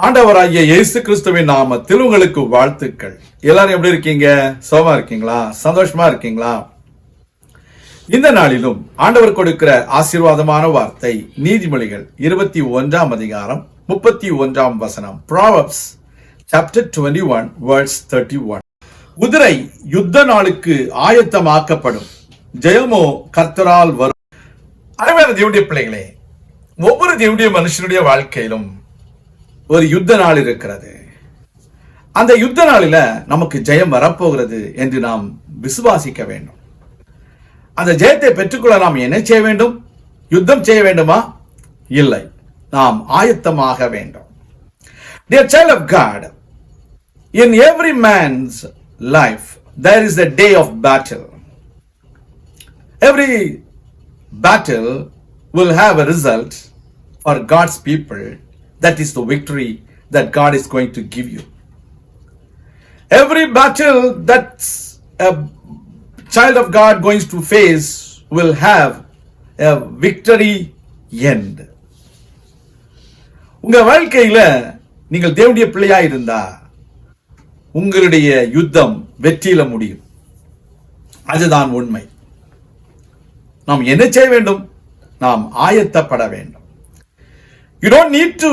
ஆண்டவராகிய இயேசு கிறிஸ்துவின் நாமத்தில் உங்களுக்கு வாழ்த்துக்கள். எல்லாரும் எப்படி இருக்கீங்க? சுகமா இருக்கீங்களா? சந்தோஷமா இருக்கீங்களா? இந்த நாளிலும் ஆண்டவர் கொடுக்கிற ஆசீர்வாதமான வார்த்தை நீதிமொழிகள் 21 அதிகாரம் 31 வசனம். Proverbs chapter 21 verse 31. குதிரை யுத்த நாளுக்கு ஆயத்தமாக்கப்படும், ஜெயமோ கர்த்தரால் வரும். அருமையான தேவனுடைய பிள்ளைகளே, ஒவ்வொரு தேவனுடைய மனுஷனுடைய வாழ்க்கையிலும் ஒரு யுத்த நாள் இருக்கிறது. அந்த யுத்த நாளில நமக்கு ஜெயம் வரப்போகிறது என்று நாம் விசுவாசிக்க வேண்டும். அந்த ஜெயத்தை பெற்றுக்கொள்ள நாம் என்ன செய்ய வேண்டும்? யுத்தம் செய்ய வேண்டுமா? இல்லை, நாம் ஆயத்தமாக வேண்டும். Dear child of God, in every man's life there is a day of battle. Every battle will have a result for God's people. That is the victory that God is going to give you. Every battle that a child of God going to face will have a victory end. உங்க வாழ்க்கையில நீங்கள் தேவனுடைய பிள்ளையா இருந்தா உங்களுடைய யுத்தம் வெற்றியில முடியும். அதுதான் உண்மை. நாம் என்ன செய்ய வேண்டும்? நாம் ஆயத்தப்பட வேண்டும். You don't need to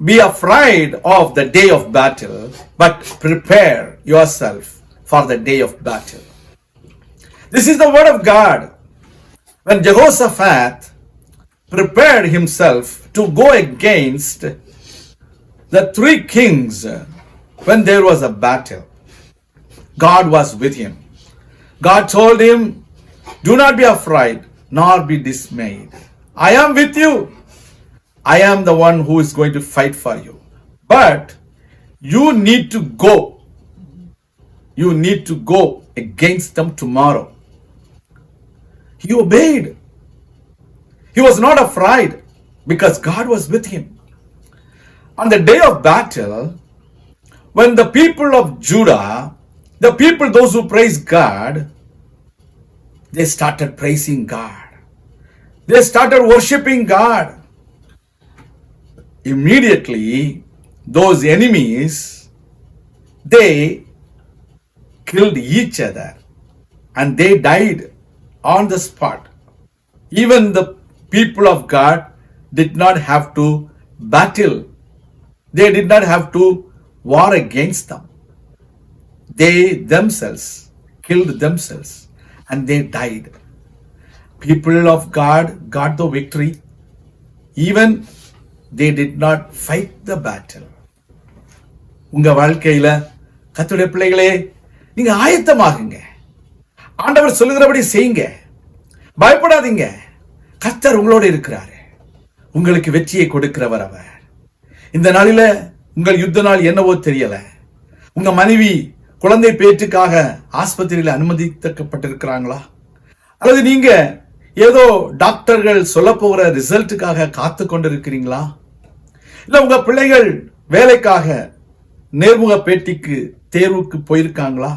be afraid of the day of battle, but prepare yourself for the day of battle. This is the word of God. When Jehoshaphat prepared himself to go against the three kings when there was a battle, God was with him. God told him, do not be afraid nor be dismayed. I am with you. I am the one who is going to fight for you. But you need to go. You need to go against them tomorrow. He obeyed. He was not afraid because God was with him. On the day of battle, when the people of Judah, the people, those who praise God, they started praising God. They started worshiping God. Immediately, those enemies, they killed each other and they died on the spot. Even the people of God did not have to battle. They did not have to war against them. They themselves killed themselves and they died. People of God got the victory. Even they did not fight the battle. உங்க வாழ்க்கையில கர்த்தருடைய பிள்ளைகளே, நீங்க ஆயத்தமாகுங்க. ஆண்டவர் சொல்லுகிறபடி செய்யுங்க. பயப்படாதீங்க. கர்த்தர் உங்களோட இருக்கிறாரு. உங்களுக்கு வெற்றியை கொடுக்கிறவர் அவர். இந்த நாளில உங்கள் யுத்த நாள் என்னவோ தெரியல. உங்க மனைவி குழந்தை பேற்றுக்காக ஆஸ்பத்திரியில் அனுமதிக்கப்பட்டிருக்கிறாங்களா? அல்லது நீங்க ஏதோ டாக்டர்கள் சொல்ல போகிற ரிசல்ட்டுக்காக காத்து கொண்டிருக்கிறீங்களா? இல்ல உங்க பிள்ளைகள் வேலைக்காக நேர்முக பேட்டிக்கு தேர்வுக்கு போயிருக்காங்களா?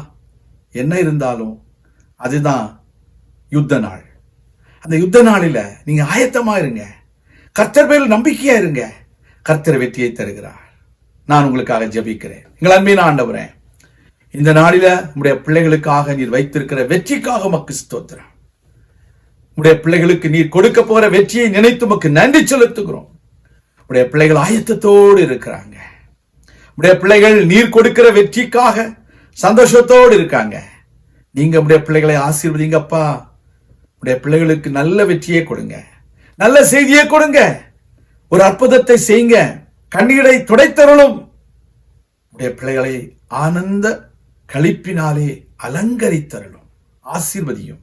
என்ன இருந்தாலும் அதுதான் யுத்த நாள். அந்த யுத்த நாளில நீங்க ஆயத்தமா இருங்க. கர்த்தர் மேல் நம்பிக்கையா இருங்க. கர்த்தர் வெற்றியை தருகிறார். நான் உங்களுக்காக ஜெபிக்கிறேன். எங்கள் அன்பின் ஆண்டவரே, இந்த நாளில உங்களுடைய பிள்ளைகளுக்காக நீர் வைத்திருக்கிற வெற்றிக்காக உமக்கு ஸ்தோத்திரம். உடைய பிள்ளைகளுக்கு நீர் கொடுக்க போற வெற்றியை நினைத்து உமக்கு நன்றி செலுத்துகிறோம். உடைய பிள்ளைகள் ஆயத்தத்தோடு இருக்கிறாங்க. உடைய பிள்ளைகள் நீர் கொடுக்கிற வெற்றிக்காக சந்தோஷத்தோடு இருக்காங்க. நீங்க உடைய பிள்ளைகளை ஆசீர்வதிங்கப்பா. உடைய பிள்ளைகளுக்கு நல்ல வெற்றியை கொடுங்க, நல்ல செய்தியை கொடுங்க, ஒரு அற்புதத்தை செய்யுங்க, கண்ணீரை துடைத்தருளும். உடைய பிள்ளைகளை ஆனந்த களிப்பினாலே அலங்கரித்தருளும், ஆசீர்வதியும்.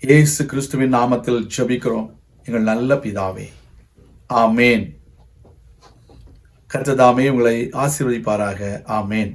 இயேசு கிறிஸ்துவின் நாமத்தில் ஜெபிக்கிறோம் எங்கள் நல்ல பிதாவே, ஆமேன். கர்த்தர் தாமே உங்களை ஆசீர்வதிப்பாராக. ஆமேன்.